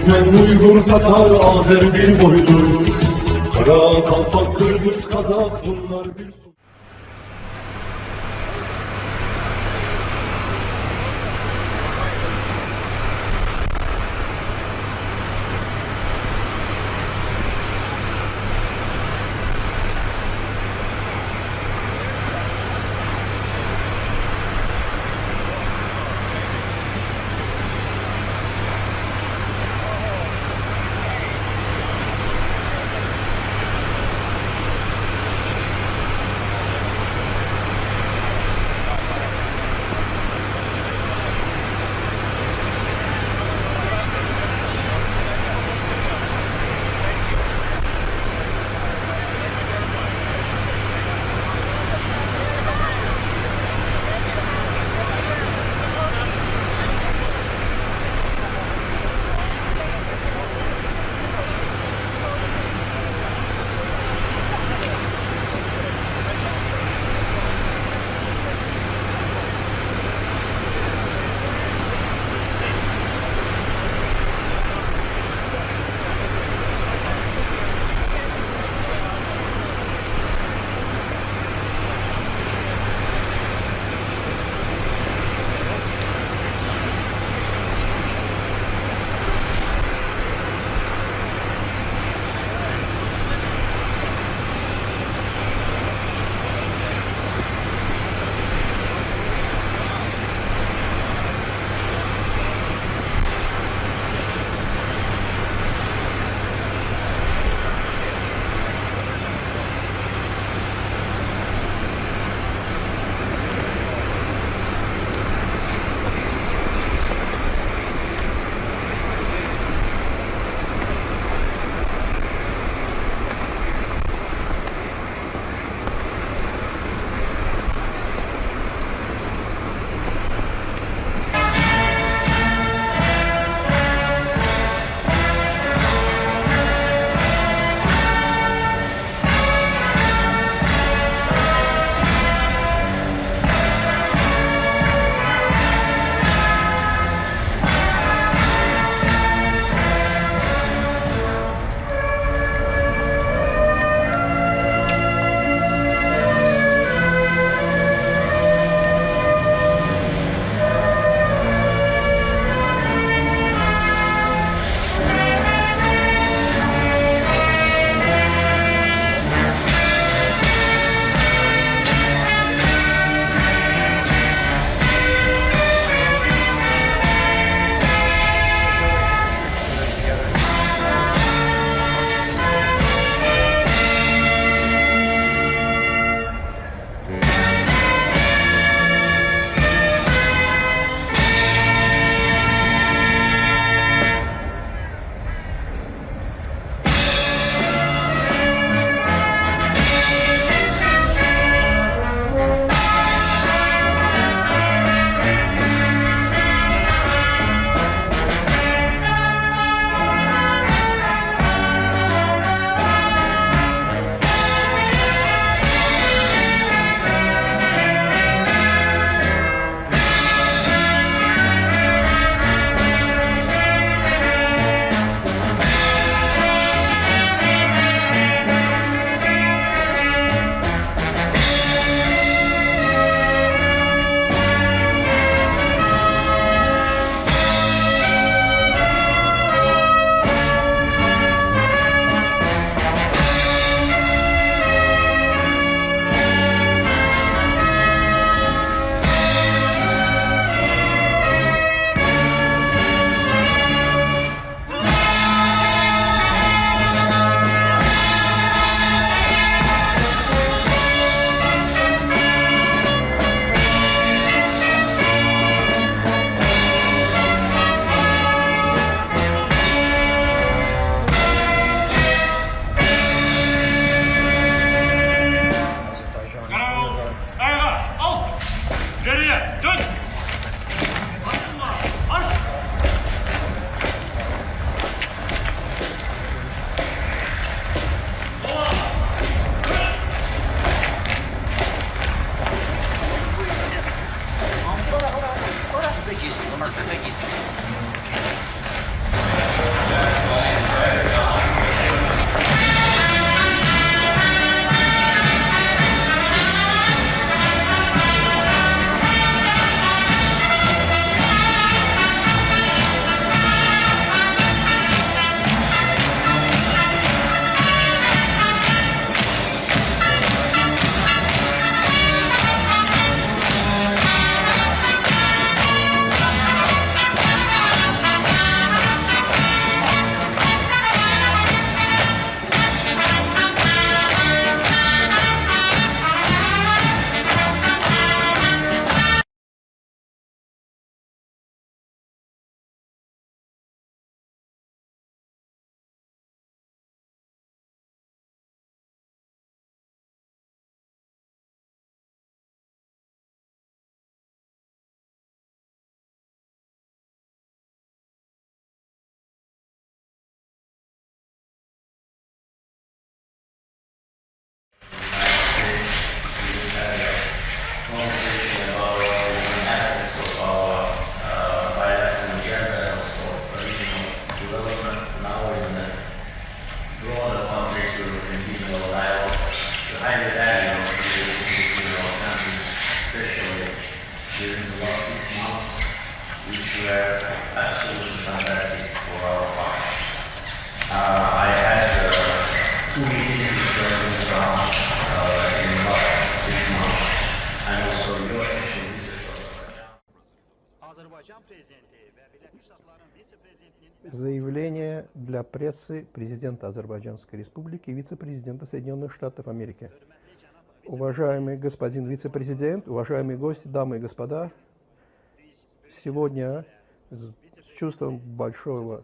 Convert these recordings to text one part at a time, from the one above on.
Türkmen, Uygur, Tatar, Azer bir boydur. Kara, Kalpak, Kırgız, Kazak bunlar bir su. Заявление для прессы президента Азербайджанской Республики и вице-президента Соединенных Штатов Америки. Уважаемый господин вице-президент, уважаемые гости, дамы и господа, сегодня с чувством большого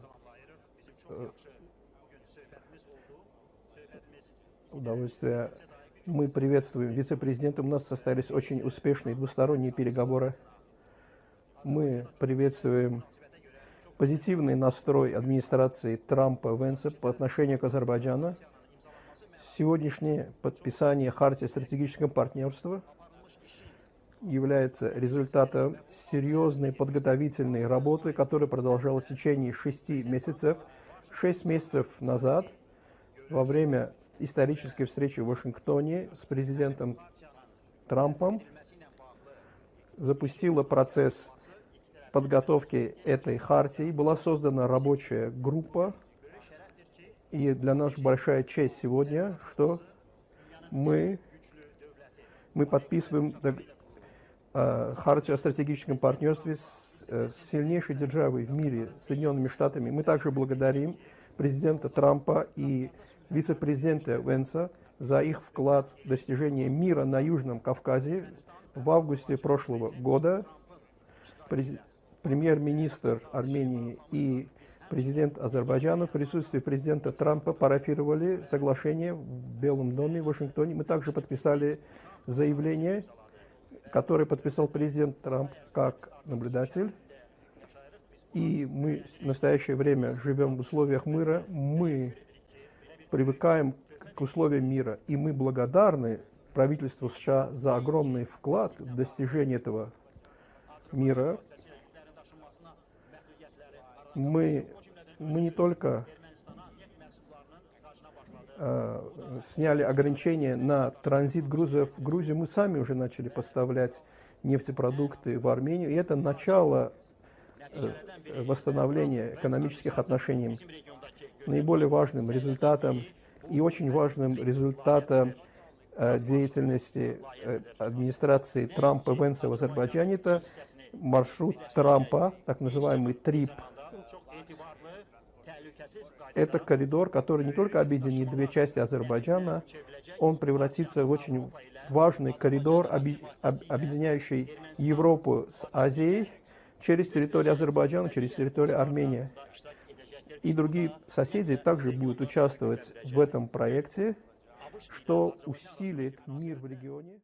удовольствия мы приветствуем вице-президента. У нас состоялись очень успешные двусторонние переговоры. Мы приветствуем позитивный настрой администрации Трампа-Венса по отношению к Азербайджану. Сегодняшнее подписание Хартии стратегического партнерства является результатом серьезной подготовительной работы, которая продолжалась в течение 6 месяцев. 6 месяцев назад, во время исторической встречи в Вашингтоне с президентом Трампом, запустила процесс подготовки этой хартии. Была создана рабочая группа. И для нас большая честь сегодня, что мы подписываем Хартию о стратегическом партнерстве с сильнейшей державой в мире, Соединенными Штатами. Мы также благодарим президента Трампа и вице-президента Венса за их вклад в достижение мира на Южном Кавказе. В августе прошлого года премьер-министр Армении и президент Азербайджана в присутствии президента Трампа парафировали соглашение в Белом доме в Вашингтоне. Мы также подписали заявление, которое подписал президент Трамп как наблюдатель. И мы в настоящее время живем в условиях мира. Мы привыкаем к условиям мира. И мы благодарны правительству США за огромный вклад в достижение этого мира. Мы не только сняли ограничения на транзит грузов в Грузию, мы сами уже начали поставлять нефтепродукты в Армению, и это начало восстановления экономических отношений. Наиболее важным результатом и очень важным результатом деятельности администрации Трампа и Венса в Азербайджане — это маршрут Трампа, так называемый ТРИП. Это коридор, который не только объединит две части Азербайджана, он превратится в очень важный коридор, объединяющий Европу с Азией через территорию Азербайджана, через территорию Армении. И другие соседи также будут участвовать в этом проекте, что усилит мир в регионе.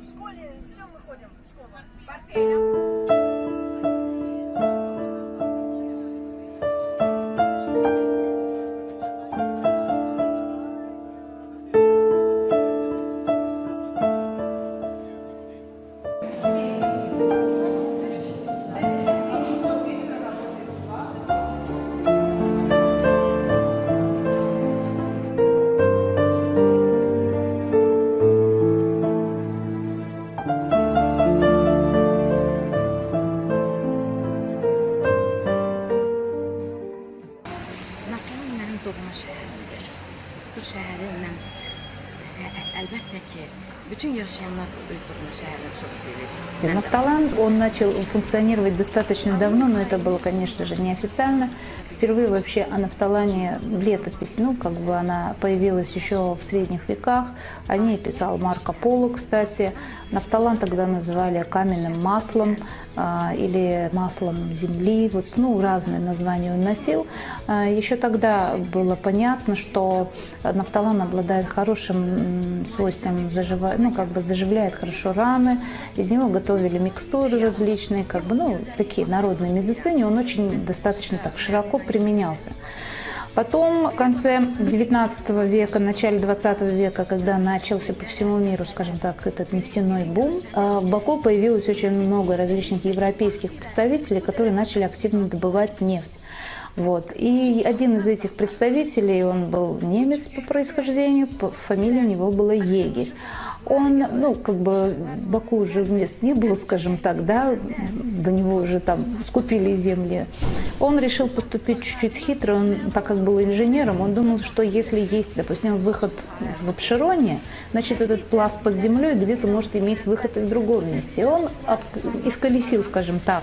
школе с чем мы ходим в школу? Əlbəttə ki, bütün yaşayanlar öz doğma şəhərini çox sevir. Нафталан, он начал функционировать достаточно давно, но это было, конечно же, неофициально. Впервые вообще о нафталане летопись, ну, как бы она появилась еще в средних веках. О ней писал Марко Поло, кстати. Нафталан тогда называли каменным маслом или маслом земли. Вот, ну, разные названия он носил. Еще тогда было понятно, что нафталан обладает хорошим свойством, ну, как бы заживляет хорошо раны. Из него готовили микстуры различные, как бы, ну, такие народной медицине. Он очень достаточно так широко применялся. Потом в конце 19 века, начале 20 века, когда начался по всему миру, скажем так, этот нефтяной бум, в Баку появилось очень много различных европейских представителей, которые начали активно добывать нефть. Вот. И один из этих представителей, он был немец по происхождению, фамилия у него была Егерь. Он, ну, как бы, в Баку уже мест не было, скажем так, да, до него уже там скупили земли. Он решил поступить чуть-чуть хитро, он, так как был инженером, он думал, что если есть, допустим, выход в Апшероне, значит, этот пласт под землей где-то может иметь выход и в другом месте. И он исколесил, скажем так,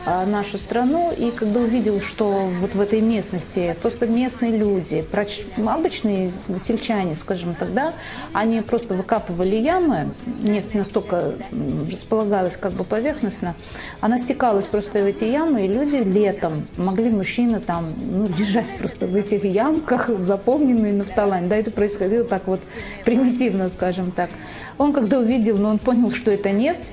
нашу страну и когда увидел, что вот в этой местности просто местные люди, обычные сельчане, скажем тогда, они просто выкапывали ямы, нефть настолько располагалась как бы поверхностно, она стекалась просто в эти ямы, и люди летом могли, мужчины там, ну, лежать просто в этих ямках, заполненные нафталань. Да, это происходило так вот примитивно, скажем так. Он когда увидел, но он понял, что это нефть,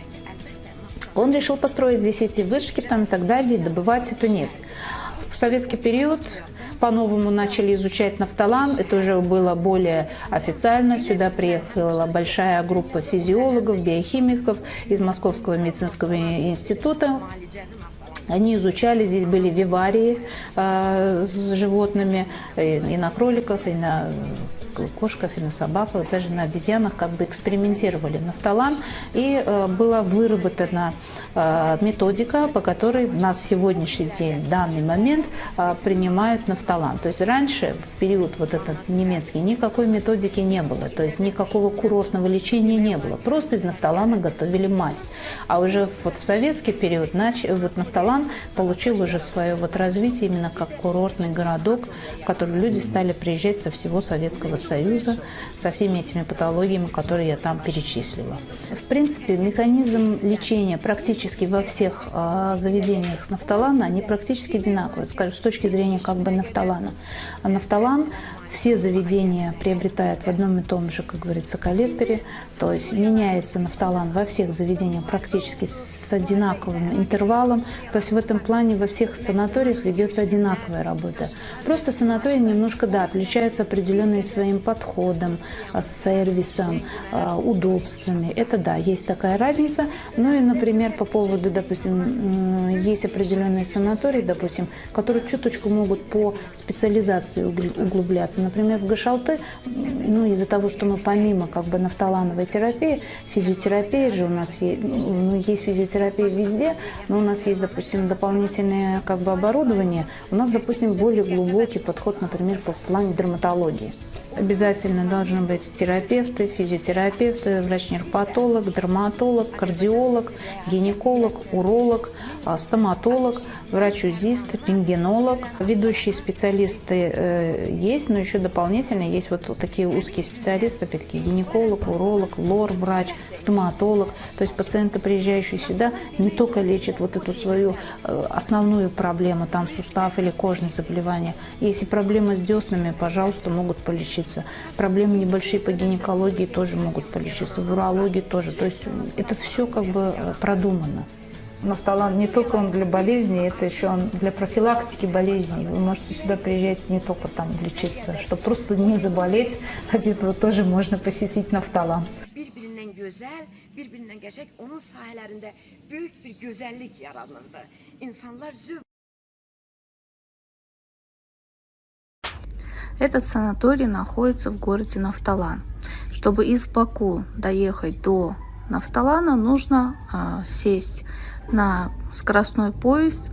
он решил построить здесь эти вышки там, и так далее, и добывать эту нефть. В советский период по-новому начали изучать нафталан, это уже было более официально. Сюда приехала большая группа физиологов, биохимиков из Московского медицинского института. Они изучали, здесь были виварии с животными и на кроликах, и на кошках, и на собаках, даже на обезьянах как бы экспериментировали нафталан. И была выработана методика, по которой на сегодняшний день, в данный момент, принимают нафталан. То есть раньше, в период вот этот немецкий, никакой методики не было, то есть никакого курортного лечения не было. Просто из нафталана готовили мазь. А уже вот в советский период вот нафталан получил уже свое вот развитие именно как курортный городок, в который люди стали приезжать со всего Советского Союза, со всеми этими патологиями, которые я там перечислила. В принципе, механизм лечения практически во всех заведениях нафталана, они практически одинаковые, скажем, с точки зрения как бы нафталана. А нафталан все заведения приобретают в одном и том же, как говорится, коллекторе, то есть меняется нафталан во всех заведениях практически с одинаковым интервалом, то есть в этом плане во всех санаториях ведется одинаковая работа. Просто санатории немножко, да, отличаются определенным своим подходом, сервисом, удобствами. Это да, есть такая разница. Ну и, например, по поводу, допустим, есть определенные санатории, допустим, которые чуточку могут по специализации углубляться. Например, в Гашалты, ну, из-за того, что мы помимо как бы нафталановой терапии, физиотерапия же у нас есть, ну, есть физиотерапия везде, но у нас есть, допустим, дополнительное как бы оборудование, у нас, допустим, более глубокий подход, например, в плане дерматологии. Обязательно должны быть терапевты, физиотерапевты, врач-нейропатолог, дерматолог, кардиолог, гинеколог, уролог, стоматолог, врач-узист, рентгенолог. Ведущие специалисты есть, но еще дополнительно есть вот такие узкие специалисты, опять-таки гинеколог, уролог, лор-врач, стоматолог. То есть пациенты, приезжающие сюда, не только лечат вот эту свою основную проблему, там сустав или кожные заболевания. Если проблемы с деснами, пожалуйста, могут полечиться. Проблемы небольшие по гинекологии тоже могут полечиться, в урологии тоже. То есть это все как бы продумано. Нафталан не только он для болезней, это еще он для профилактики болезней. Вы можете сюда приезжать не только там лечиться, чтобы просто не заболеть, от этого тоже можно посетить нафталан. Bir-birindən gözəl, bir-birindən qəşəng, onun sahələrində böyük bir gözəllik yaranırdı. İnsanlar zövq. Этот санаторий находится в городе Нафталан. Чтобы из Баку доехать до Нафталана, нужно сесть на скоростной поезд,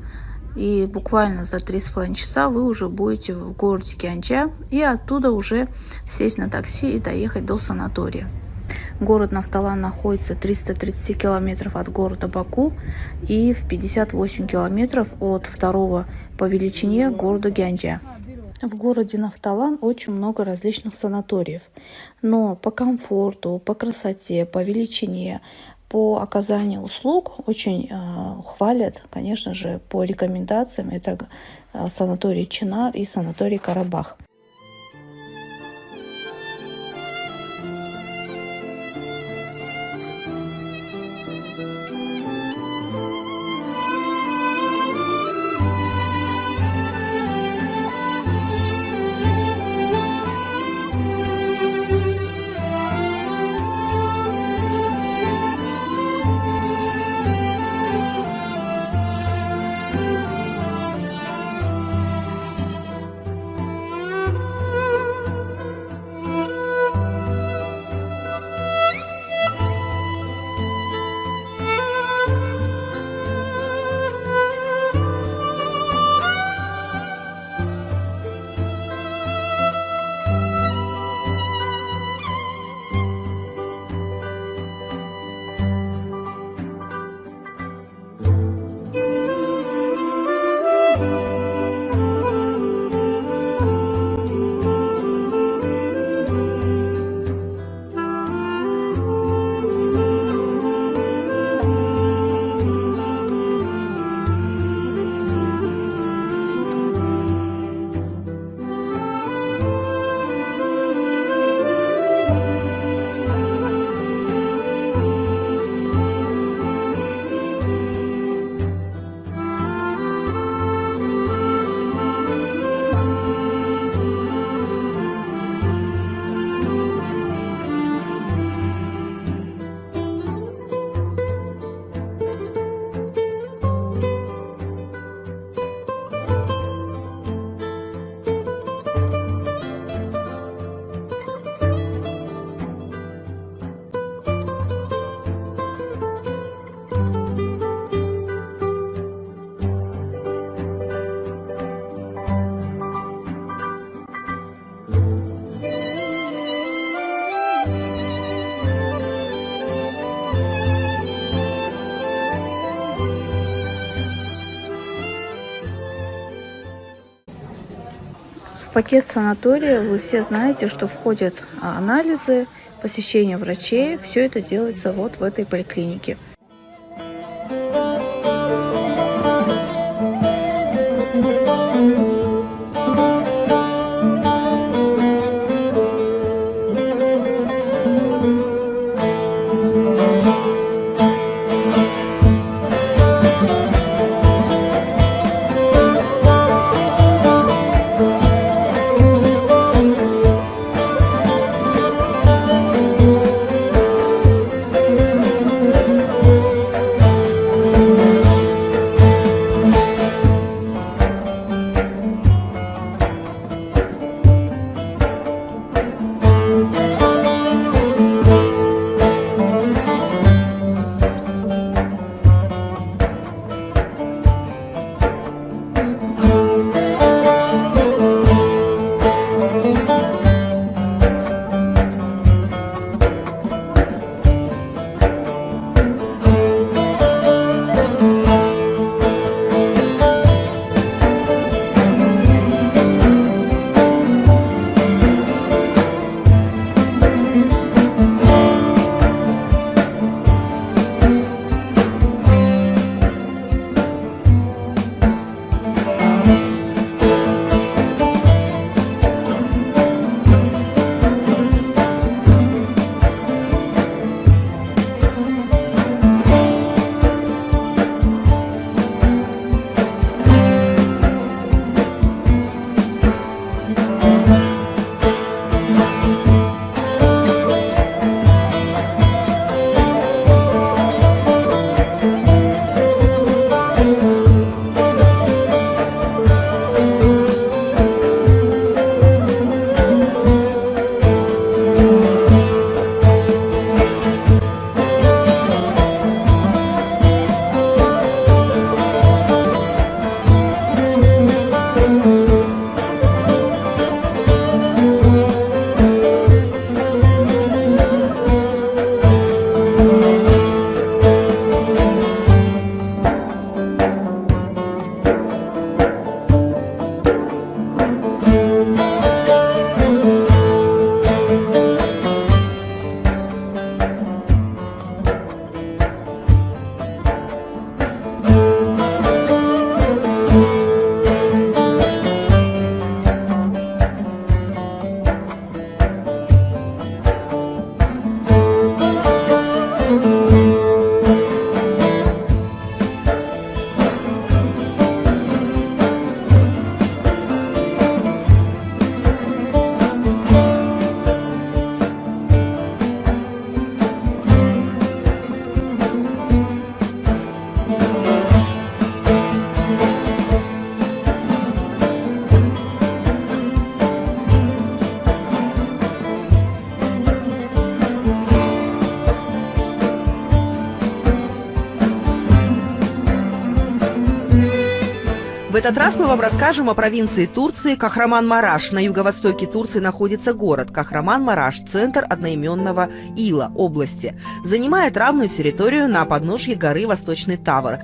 и буквально за 3,5 часа вы уже будете в городе Кянча, и оттуда уже сесть на такси и доехать до санатория. Город Нафталан находится 330 километров от города Баку и в 58 километров от второго по величине города Гянджа. В городе Нафталан очень много различных санаториев, но по комфорту, по красоте, по величине, по оказанию услуг очень хвалят, конечно же, по рекомендациям. Это санаторий Чинар и санаторий Карабах. В пакет санатория вы все знаете, что входят анализы, посещение врачей. Все это делается вот в этой поликлинике. В этот раз мы вам расскажем о провинции Турции Кахраман-Мараш. На юго-востоке Турции находится город Кахраман-Мараш, центр одноименного Ила, области. Занимает равную территорию на подножье горы Восточный Тавр.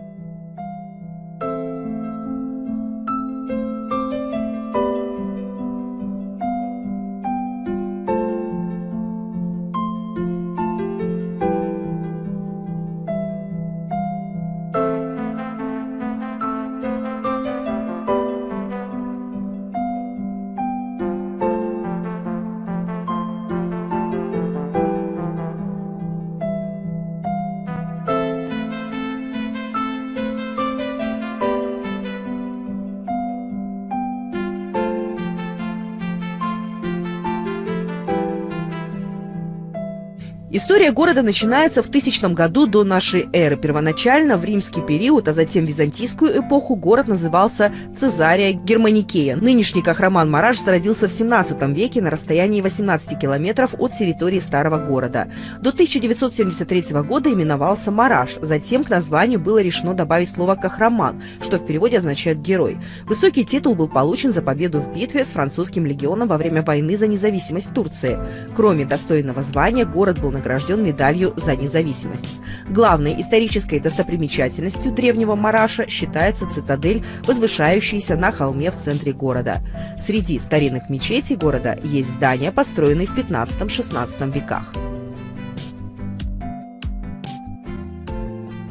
История города начинается в 1000 году до нашей эры. Первоначально в римский период, а затем в византийскую эпоху город назывался Цезария Германикея. Нынешний Кахраман-Мараш зародился в 17 веке на расстоянии 18 километров от территории старого города. До 1973 года именовался Мараш. Затем к названию было решено добавить слово «Кахраман», что в переводе означает «герой». Высокий титул был получен за победу в битве с французским легионом во время войны за независимость Турции. Кроме достойного звания, город был награжден медалью за независимость. Главной исторической достопримечательностью древнего Мараша считается цитадель, возвышающаяся на холме в центре города. Среди старинных мечетей города есть здания, построенные в 15-16 веках.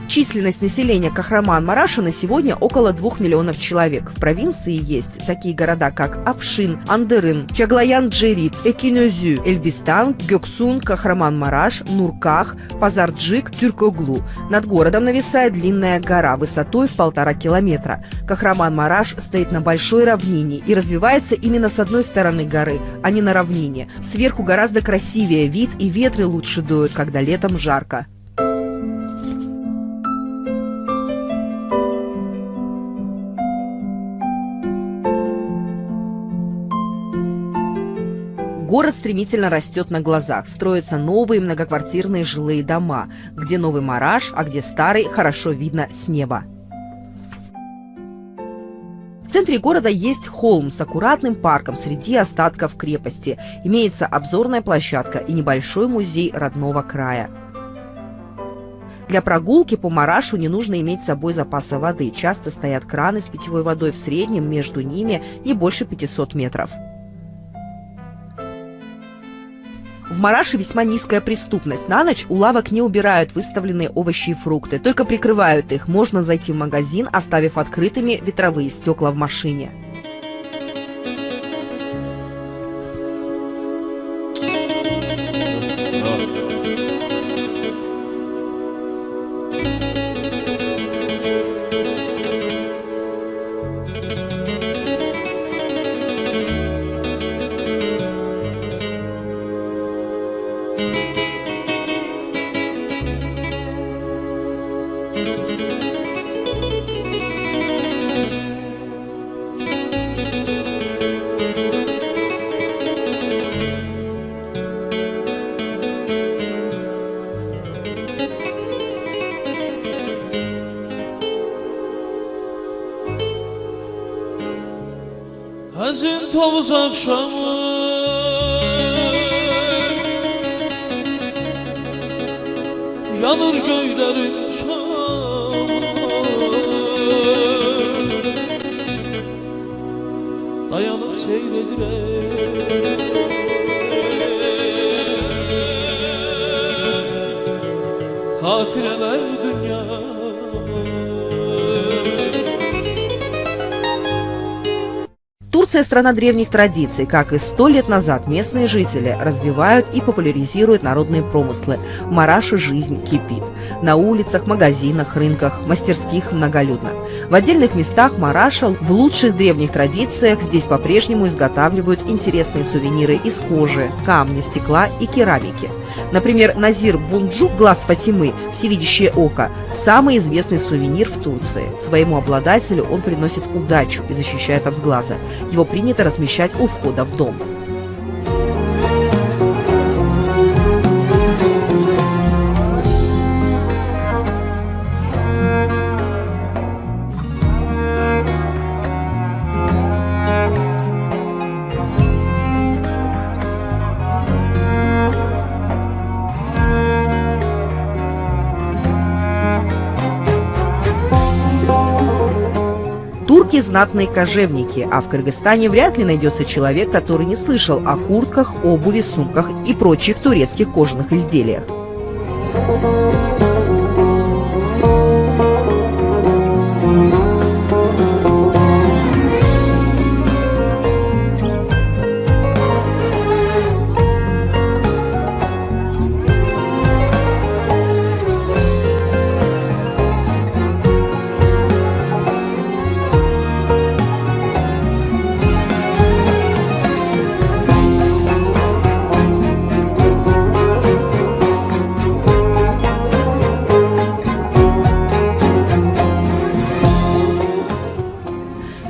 Численность населения Кахраман-Мараша на сегодня около 2 миллионов человек. В провинции есть такие города, как Афшин, Андырын, Чаглаян-Джерит, Экинözü, Эльбистан, Гёксун, Кахраман-Мараш, Нурках, Пазарджик, Тюркоглу. Над городом нависает длинная гора высотой в 1,5 километра. Кахраман-Мараш стоит на большой равнине и развивается именно с одной стороны горы, а не на равнине. Сверху гораздо красивее вид, и ветры лучше дуют, когда летом жарко. Город стремительно растет на глазах, строятся новые многоквартирные жилые дома, где новый Мараш, а где старый, хорошо видно с неба. В центре города есть холм с аккуратным парком среди остатков крепости. Имеется обзорная площадка и небольшой музей родного края. Для прогулки по Марашу не нужно иметь с собой запаса воды. Часто стоят краны с питьевой водой, в среднем между ними не больше 500 метров. В Мараше весьма низкая преступность. На ночь у лавок не убирают выставленные овощи и фрукты, только прикрывают их. Можно зайти в магазин, оставив открытыми ветровые стекла в машине. Hazin tovuz akşamı yanır göylerin çamı, dayanıp seyredirem hatireler dünya. Турция – страна древних традиций. Как и 100 лет назад, местные жители развивают и популяризируют народные промыслы. В Мараше жизнь кипит. На улицах, магазинах, рынках, мастерских многолюдно. В отдельных местах Мараша в лучших древних традициях здесь по-прежнему изготавливают интересные сувениры из кожи, камня, стекла и керамики. Например, Назир Бунджук, глаз Фатимы, всевидящее око, самый известный сувенир в Турции. Своему обладателю он приносит удачу и защищает от сглаза. Его принято размещать у входа в дом. турецкие знатные кожевники, а в Кыргызстане вряд ли найдется человек, который не слышал о куртках, обуви, сумках и прочих турецких кожаных изделиях.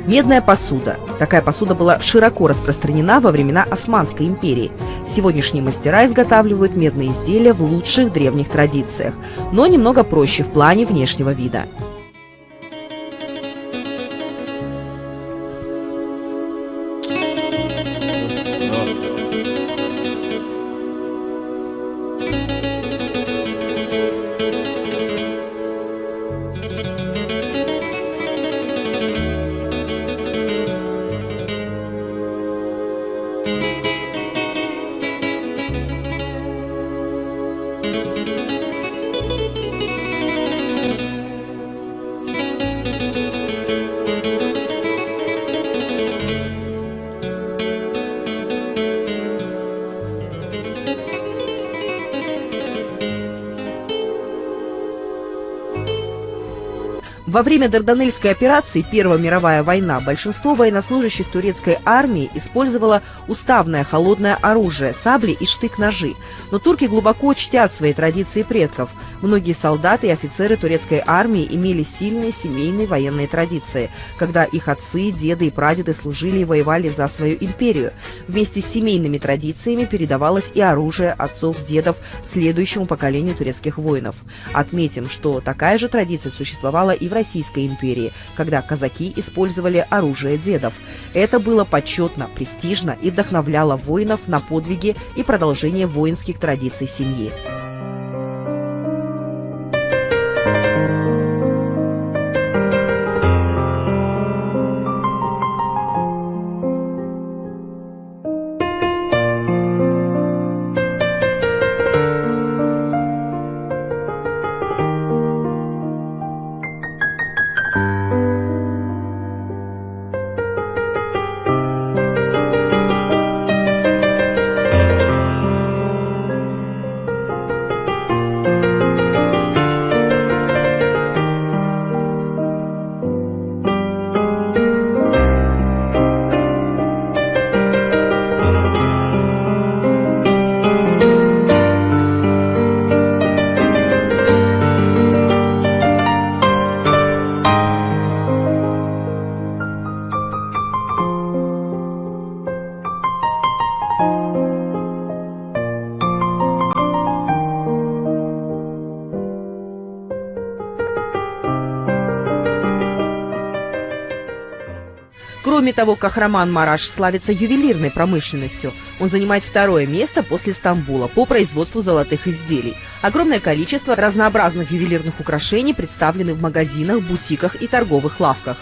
Медная посуда. Такая посуда была широко распространена во времена Османской империи. Сегодняшние мастера изготавливают медные изделия в лучших древних традициях, но немного проще в плане внешнего вида. Во время Дарданельской операции Первая мировая война большинство военнослужащих турецкой армии использовало уставное холодное оружие, сабли и штык-ножи. Но турки глубоко чтят свои традиции предков. Многие солдаты и офицеры турецкой армии имели сильные семейные военные традиции, когда их отцы, деды и прадеды служили и воевали за свою империю. Вместе с семейными традициями передавалось и оружие отцов-дедов следующему поколению турецких воинов. Отметим, что такая же традиция существовала и в Российской империи, когда казаки использовали оружие дедов. Это было почетно, престижно и вдохновляло воинов на подвиги и продолжение воинских традиций семьи. Кроме того, Кахраман-Мараш славится ювелирной промышленностью. Он занимает второе место после Стамбула по производству золотых изделий. Огромное количество разнообразных ювелирных украшений представлены в магазинах, бутиках и торговых лавках.